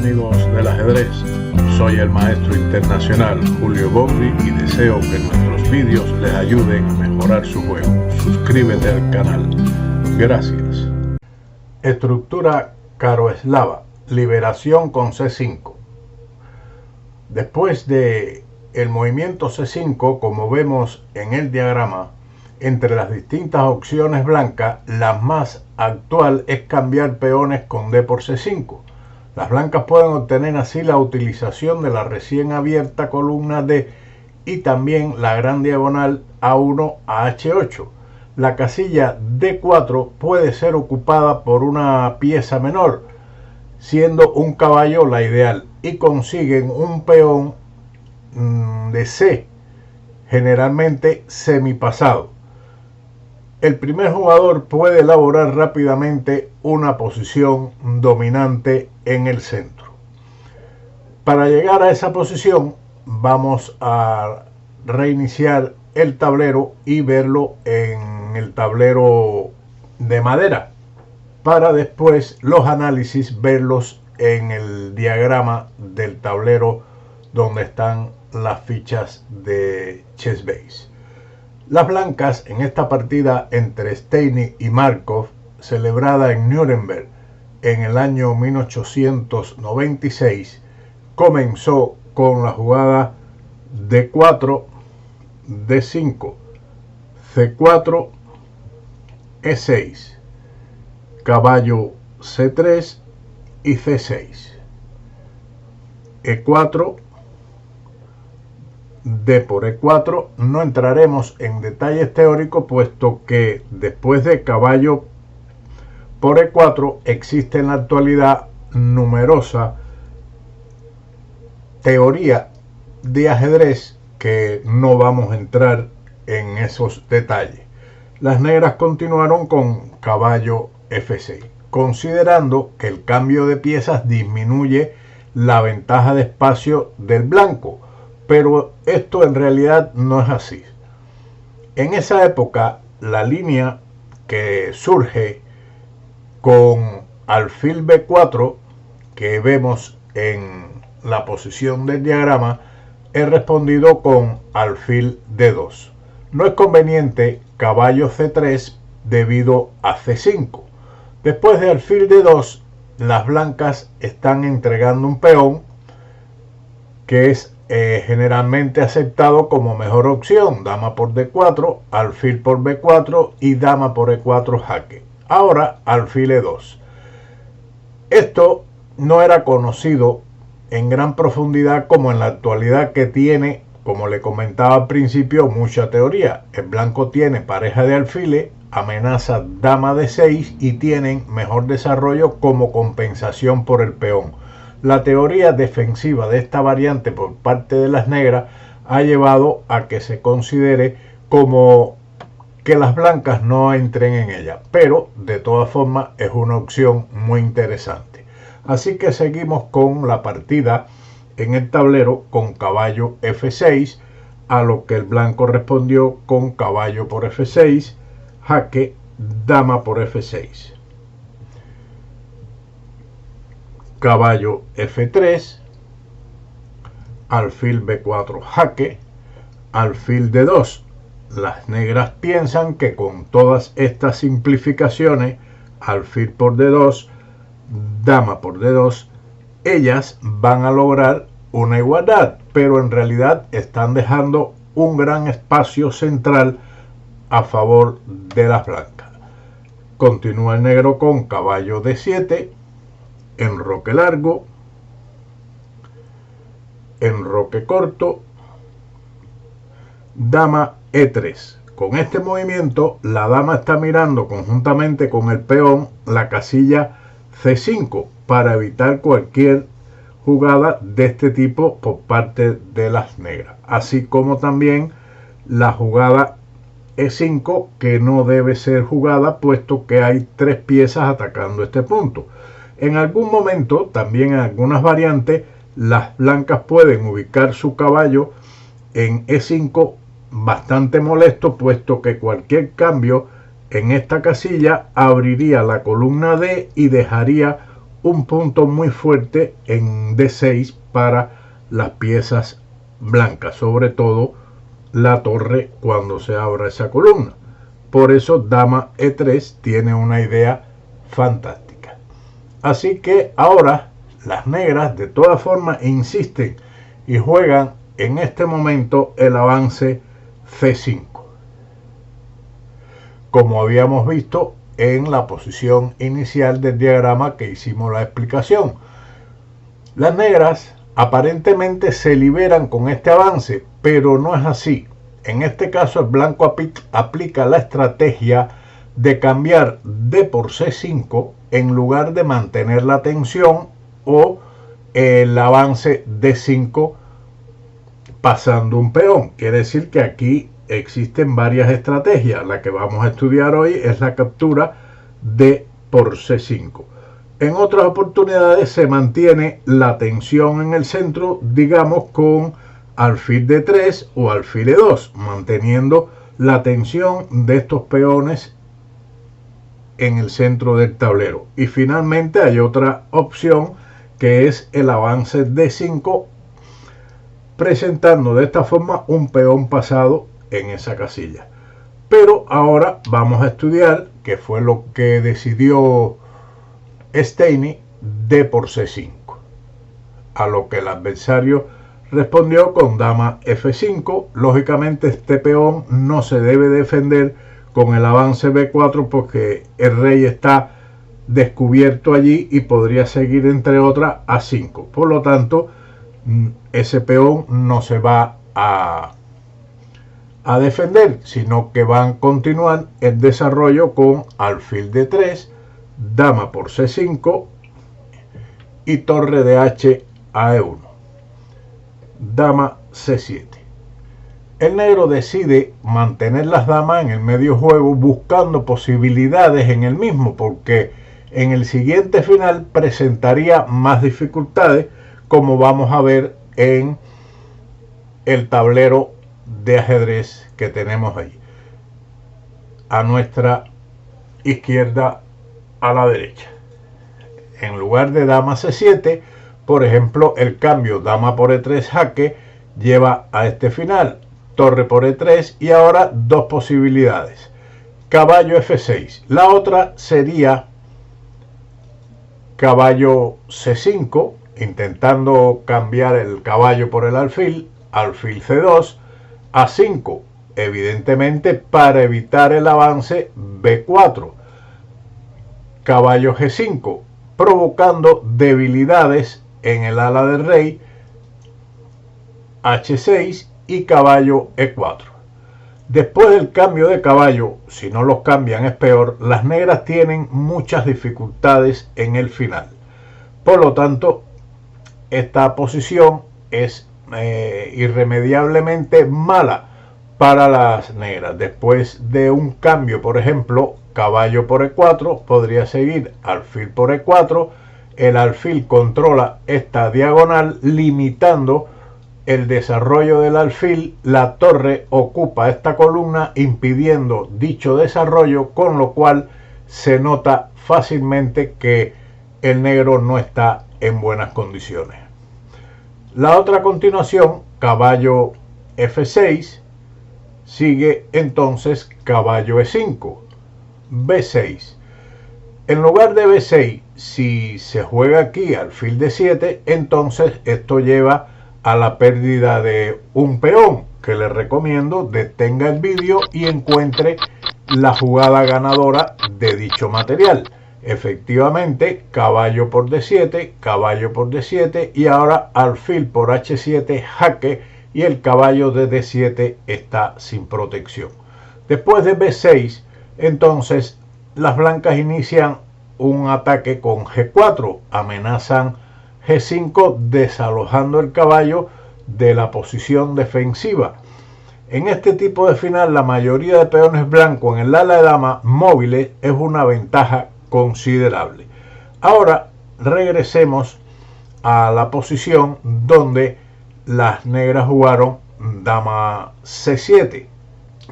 amigos del ajedrez, soy el maestro internacional Julio Bombri y deseo que nuestros vídeos les ayuden a mejorar su juego. Suscríbete al canal. Gracias. Estructura Caroeslava, liberación con C5. Después de el movimiento C5, como vemos en el diagrama, entre las distintas opciones blancas, la más actual es cambiar peones con D por C5. Las blancas pueden obtener así la utilización de la recién abierta columna D y también la gran diagonal A1 a H8. La casilla D4 puede ser ocupada por una pieza menor, siendo un caballo la ideal, y consiguen un peón de C, generalmente semipasado. El primer jugador puede elaborar rápidamente una posición dominante en el centro. Para llegar a esa posición vamos a reiniciar el tablero y verlo en el tablero de madera, para después los análisis verlos en el diagrama del tablero donde están las fichas de Chessbase. Las blancas en esta partida entre Steinitz y Markov, celebrada en Nuremberg en el año 1896, comenzó con la jugada D4, D5, C4, E6, caballo C3 y C6, E4, D por E4. No entraremos en detalles teóricos, puesto que después de caballo por E4 existe en la actualidad numerosa teoría de ajedrez que no vamos a entrar en esos detalles. Las negras continuaron con caballo F6, considerando que el cambio de piezas disminuye la ventaja de espacio del blanco, pero esto en realidad no es así. En esa época, la línea que surge con alfil B4, que vemos en la posición del diagrama, es respondido con alfil D2. No es conveniente caballo C3 debido a C5. Después de alfil D2, las blancas están entregando un peón que es generalmente aceptado como mejor opción: dama por D4, alfil por B4 y dama por E4 jaque. Ahora alfil E2. Esto no era conocido en gran profundidad como en la actualidad, que tiene, como le comentaba al principio, mucha teoría. El blanco tiene pareja de alfiles, amenaza dama D6 y tienen mejor desarrollo como compensación por el peón. La teoría defensiva de esta variante por parte de las negras ha llevado a que se considere como que las blancas no entren en ella, pero de todas formas es una opción muy interesante. Así que seguimos con la partida en el tablero con caballo F6, a lo que el blanco respondió con caballo por F6, jaque, dama por F6. Caballo F3, alfil B4 jaque, alfil D2. Las negras piensan que con todas estas simplificaciones, alfil por D2, dama por D2, ellas van a lograr una igualdad, pero en realidad están dejando un gran espacio central a favor de las blancas. Continúa el negro con caballo D7, enroque largo, enroque corto, dama E3. Con este movimiento la dama está mirando conjuntamente con el peón la casilla C5 para evitar cualquier jugada de este tipo por parte de las negras, así como también la jugada E5, que no debe ser jugada puesto que hay tres piezas atacando este punto. En algún momento, también en algunas variantes, las blancas pueden ubicar su caballo en E5 bastante molesto, puesto que cualquier cambio en esta casilla abriría la columna D y dejaría un punto muy fuerte en D6 para las piezas blancas, sobre todo la torre cuando se abra esa columna. Por eso dama E3 tiene una idea fantástica. Así que ahora las negras de todas formas insisten y juegan en este momento el avance C5, como habíamos visto en la posición inicial del diagrama que hicimos la explicación. Las negras aparentemente se liberan con este avance, pero no es así. En este caso el blanco aplica la estrategia de cambiar D por C5 en lugar de mantener la tensión o el avance D5 pasando un peón. Quiere decir que aquí existen varias estrategias. La que vamos a estudiar hoy es la captura D por C5. En otras oportunidades se mantiene la tensión en el centro, digamos con alfil D3 o alfil E2, manteniendo la tensión de estos peones en el centro del tablero. Y finalmente hay otra opción que es el avance D5, presentando de esta forma un peón pasado en esa casilla. Pero ahora vamos a estudiar qué fue lo que decidió Steiny, D por C5, a lo que el adversario respondió con dama F5. Lógicamente este peón no se debe defender con el avance B4 porque el rey está descubierto allí y podría seguir entre otras A5. Por lo tanto, ese peón no se va a defender, sino que van a continuar el desarrollo con alfil D3, dama por C5 y torre de H a E1, dama C7. El negro decide mantener las damas en el medio juego buscando posibilidades en el mismo, porque en el siguiente final presentaría más dificultades, como vamos a ver en el tablero de ajedrez que tenemos ahí. A nuestra izquierda, a la derecha. En lugar de dama C7, por ejemplo, el cambio dama por E3 jaque lleva a este final. Torre por E3 y ahora dos posibilidades. Caballo F6. La otra sería caballo C5, intentando cambiar el caballo por el alfil. Alfil C2. A5, evidentemente para evitar el avance B4. Caballo G5, provocando debilidades en el ala del rey. H6 y caballo E4. Después del cambio de caballo, si no los cambian es peor, las negras tienen muchas dificultades en el final. Por lo tanto, esta posición es irremediablemente mala para las negras. Después de un cambio, por ejemplo, caballo por E4, podría seguir alfil por E4. El alfil controla esta diagonal, limitando el desarrollo del alfil. La torre ocupa esta columna, impidiendo dicho desarrollo, con lo cual se nota fácilmente que el negro no está en buenas condiciones. La otra continuación, caballo F6, sigue entonces caballo E5, B6. En lugar de B6, si se juega aquí alfil D7, entonces esto lleva a la pérdida de un peón, que le recomiendo detenga el vídeo y encuentre la jugada ganadora de dicho material. Efectivamente, caballo por D7, caballo por D7 y ahora alfil por H7 jaque, y el caballo de D7 está sin protección. Después de B6, entonces las blancas inician un ataque con G4, amenazan G5 desalojando el caballo de la posición defensiva. En este tipo de final, la mayoría de peones blancos en el ala de dama móviles es una ventaja considerable. Ahora regresemos a la posición donde las negras jugaron dama C7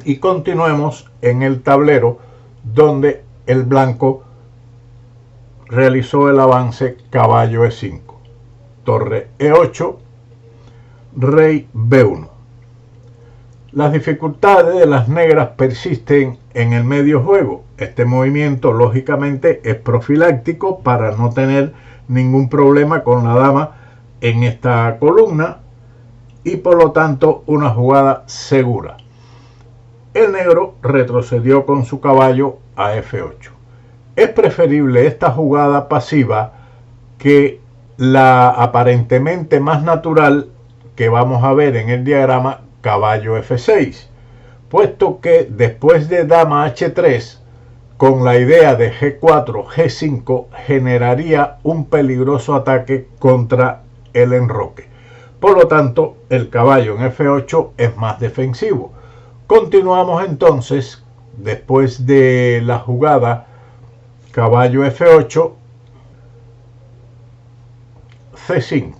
y continuemos en el tablero donde el blanco realizó el avance caballo E5, torre E8, rey B1. Las dificultades de las negras persisten en el medio juego. Este movimiento lógicamente es profiláctico para no tener ningún problema con la dama en esta columna y por lo tanto una jugada segura. El negro retrocedió con su caballo a F8. Es preferible esta jugada pasiva que la aparentemente más natural que vamos a ver en el diagrama caballo F6, puesto que después de dama H3, con la idea de G4, G5, generaría un peligroso ataque contra el enroque. Por lo tanto, el caballo en F8 es más defensivo. Continuamos entonces, después de la jugada caballo F8, C5.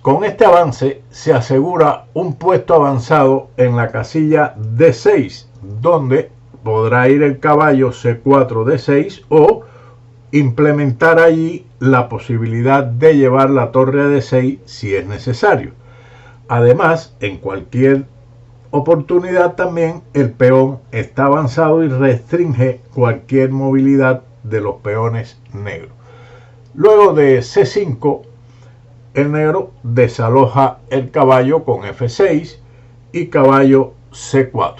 Con este avance se asegura un puesto avanzado en la casilla D6, donde podrá ir el caballo C4 D6 o implementar allí la posibilidad de llevar la torre a D6 si es necesario. Además, en cualquier oportunidad también el peón está avanzado y restringe cualquier movilidad de los peones negros. Luego de C5, el negro desaloja el caballo con F6 y caballo C4.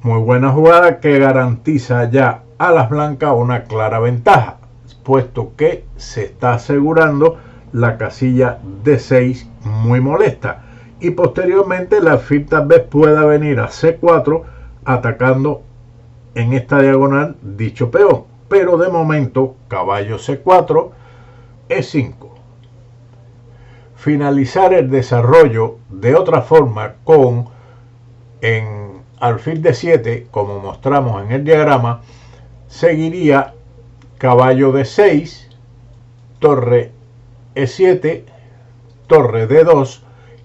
Muy buena jugada que garantiza ya a las blancas una clara ventaja, puesto que se está asegurando la casilla D6 muy molesta y posteriormente el alfil tal vez pueda venir a C4 atacando en esta diagonal dicho peón, pero de momento caballo C4, E5. Finalizar el desarrollo de otra forma con en alfil D7, como mostramos en el diagrama, seguiría caballo D6, torre E7, torre D2,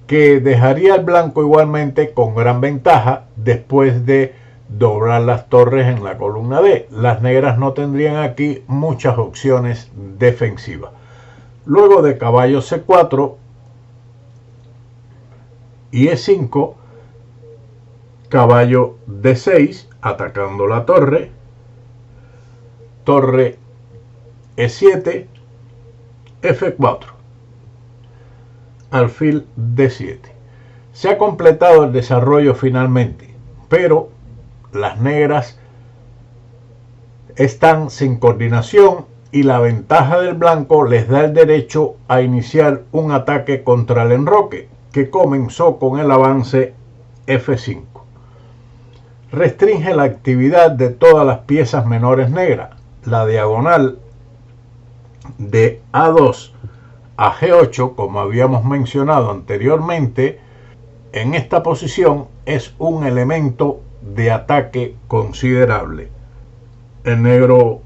que dejaría al blanco igualmente con gran ventaja después de doblar las torres en la columna D. Las negras no tendrían aquí muchas opciones defensivas. Luego de caballo C4 y E5, caballo D6 atacando la torre, torre E7, F4, alfil D7. Se ha completado el desarrollo finalmente, pero las negras están sin coordinación y la ventaja del blanco les da el derecho a iniciar un ataque contra el enroque, que comenzó con el avance F5. Restringe la actividad de todas las piezas menores negras. La diagonal de A2 a G8, como habíamos mencionado anteriormente, en esta posición es un elemento de ataque considerable. El negro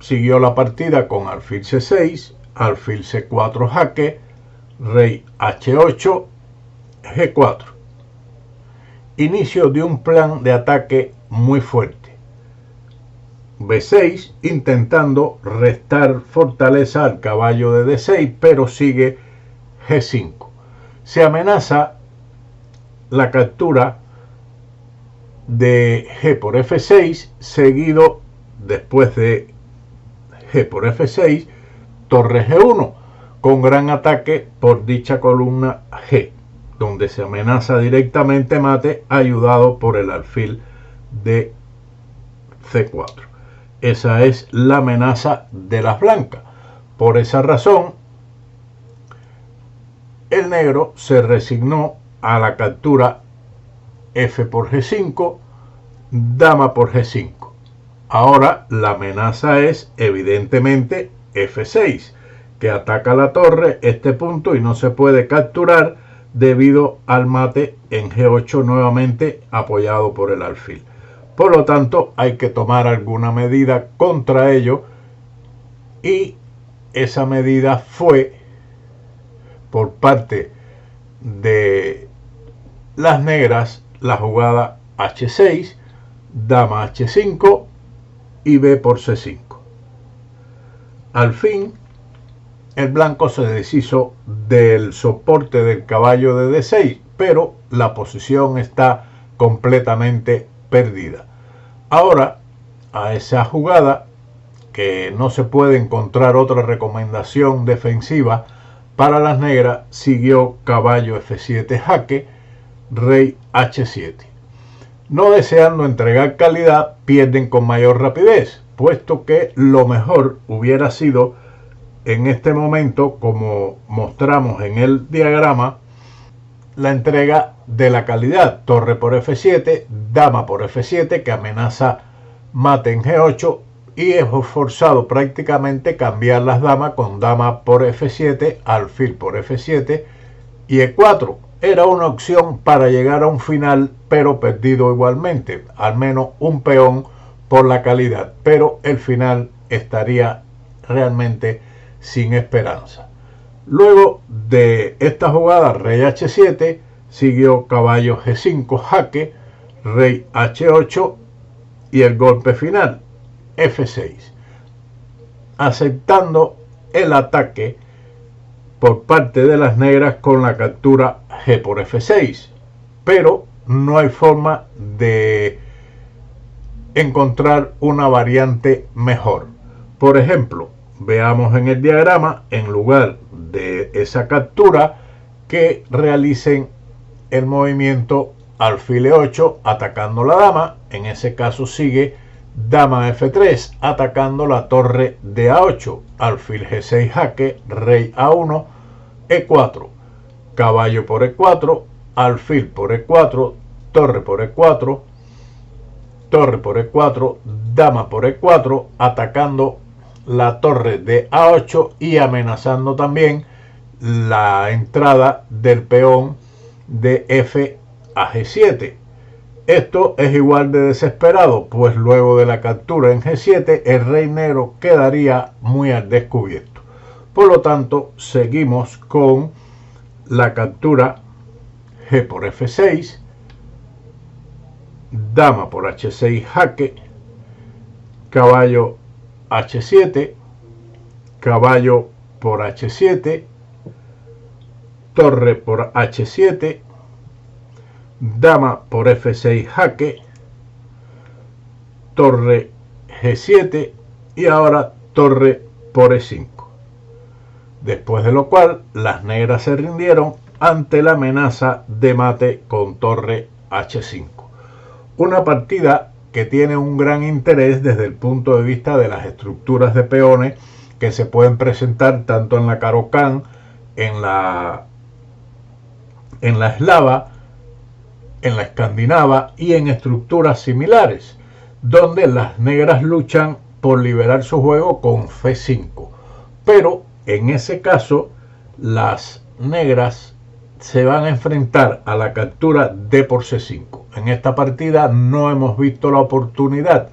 siguió la partida con alfil C6, alfil C4 jaque, rey H8, G4. Inicio de un plan de ataque muy fuerte. B6 intentando restar fortaleza al caballo de D6, pero sigue G5. Se amenaza la captura de G por F6, seguido después de G por F6, torre G1, con gran ataque por dicha columna G, donde se amenaza directamente mate ayudado por el alfil de C4. Esa es la amenaza de las blancas. Por esa razón, el negro se resignó a la captura F por G5, dama por G5. Ahora la amenaza es evidentemente F6, que ataca la torre, este punto, y no se puede capturar debido al mate en G8 nuevamente apoyado por el alfil. Por lo tanto, hay que tomar alguna medida contra ello y esa medida fue por parte de las negras la jugada H6, dama H5 y B por C5. Al fin, el blanco se deshizo del soporte del caballo de D6, pero la posición está completamente perdida. Ahora, a esa jugada, que no se puede encontrar otra recomendación defensiva para las negras, siguió caballo F7 jaque, rey H7. No deseando entregar calidad, pierden con mayor rapidez, puesto que lo mejor hubiera sido en este momento, como mostramos en el diagrama, la entrega de la calidad, torre por F7, dama por F7, que amenaza mate en G8, y es forzado prácticamente cambiar las damas con dama por F7, alfil por F7 y E4. Era una opción para llegar a un final, pero perdido igualmente, al menos un peón por la calidad, pero el final estaría realmente sin esperanza. Luego de esta jugada, rey H7, siguió caballo G5 jaque, rey H8 y el golpe final, F6, aceptando el ataque por parte de las negras con la captura G por F6, pero no hay forma de encontrar una variante mejor. Por ejemplo, veamos en el diagrama, en lugar de esa captura, que realicen el movimiento alfil E8 atacando la dama. En ese caso sigue dama F3 atacando la torre de A8, alfil G6 jaque, rey A1, E4, caballo por E4, alfil por E4, torre por E4, torre por E4, dama por E4, atacando la torre de A8 y amenazando también la entrada del peón de F a G7. Esto es igual de desesperado, pues luego de la captura en G7 el rey negro quedaría muy al descubierto. Por lo tanto, seguimos con la captura G por F6, dama por H6 jaque, caballo H7, caballo por H7, torre por H7, dama por F6 jaque, torre G7 y ahora torre por E5. Después de lo cual las negras se rindieron ante la amenaza de mate con torre H5. Una partida que tiene un gran interés desde el punto de vista de las estructuras de peones que se pueden presentar tanto en la Caro-Kann, en la eslava, en la escandinava y en estructuras similares, donde las negras luchan por liberar su juego con F5. Pero en ese caso, las negras se van a enfrentar a la captura D por C5. En esta partida no hemos visto la oportunidad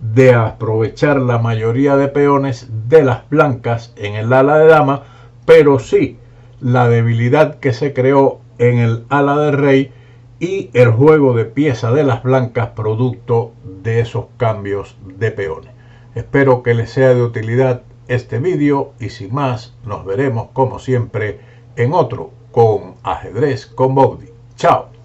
de aprovechar la mayoría de peones de las blancas en el ala de dama, pero sí la debilidad que se creó en el ala de rey y el juego de pieza de las blancas producto de esos cambios de peones. Espero que les sea de utilidad este vídeo y sin más nos veremos como siempre en otro con Ajedrez con Bogdi. Chao.